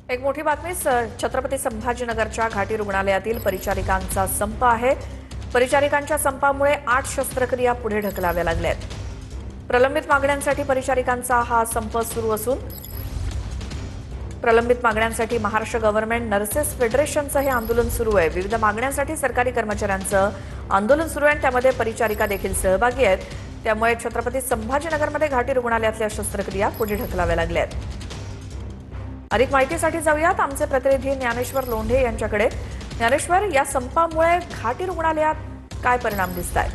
एक मोठी बातमी छत्रपती संभाजीनगरच्या घाटी रुग्णालयातील परिचारिकांचा संप आहे। परिचारिकांच्या संपामुळे 8 शस्त्रक्रिया पुढे ढकलाव्या लागल्यात। प्रलंबित मागण्यांसाठी परिचारिकांचा हा संप सुरू असून प्रलंबित मागण्यांसाठी महाराष्ट्र गव्हर्नमेंट नर्सेस फेडरेशनचं हे आंदोलन सुरू आहे। विविध मागण्यांसाठी सरकारी कर्मचाऱ्यांचं आंदोलन सुरू आहे, त्यामध्ये परिचारिका देखील सहभागी आहेत। त्यामुळे छत्रपती संभाजीनगरमध्ये घाटी रुग्णालयातल्या शस्त्रक्रिया पुढे ढकलाव्या लागल्यात। अधिक माहितीसाठी जाऊयात आमचे प्रतिनिधी ज्ञानेश्वर लोंढे यांच्याकडे। ज्ञानेश्वर, या संपामुळे घाटी रुग्णालयात काय परिणाम दिसतायत?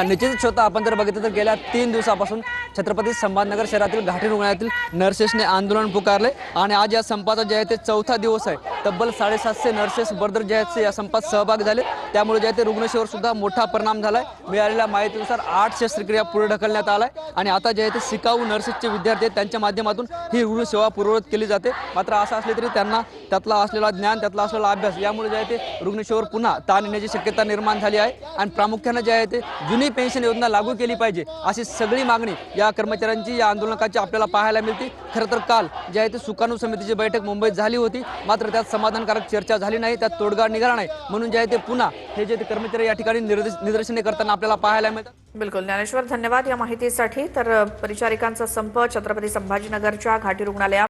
निश्चितच श्रोता, आपण जर बघितलं तर गेल्या 3 दिवसापासून छत्रपती संभाजीनगर शहरातील घाटी रुग्णालयातील नर्सेसने आंदोलन पुकारले आणि आज या संपाचा जे आहे ते 4था दिवस आहे। तब्बल 750 नर्सेस बर्दर जे आहेत या संपात सहभागी झाले, त्यामुळे जे आहे ते रुग्णसेवेवर सुद्धा मोठा परिणाम झालाय। मिळालेल्या माहितीनुसार 8 शस्त्रक्रिया पुढे ढकलण्यात आलाय आणि आता जे आहे ते शिकाऊ नर्सेसचे विद्यार्थी आहेत त्यांच्या माध्यमातून ही रुग्णसेवा पूर्ववत केली जाते। मात्र असं असले तरी त्यांना त्यातला असलेला ज्ञान, त्यातला असलेला अभ्यास यामुळे जे आहे ते रुग्णसेवेवर पुन्हा ताण येण्याची शक्यता निर्माण झाली आहे आणि प्रामुख्याने जे आहे ते जुनी पेन्शन योजना लागू केली पाहिजे अशी सगळी मागणी या कर्मचाऱ्यांची या आंदोलकांची आपल्याला पाहायला मिळते। खरं तर काल जे आहे ते सुकाणू समितीची बैठक मुंबईत झाली होती, मात्र त्यात समाधानकारक चर्चा झाली नाही, त्यात तोडगा निघाला नाही, म्हणून जे आहे ते पुन्हा हे जे कर्मचारी या ठिकाणी निदर्शने करताना आपल्याला पाहायला मिळतात। बिलकुल ज्ञानेश्वर, धन्यवाद या माहितीसाठी। तर परिचारिकांचा संप छत्रपती संभाजीनगरच्या घाटी रुग्णालयात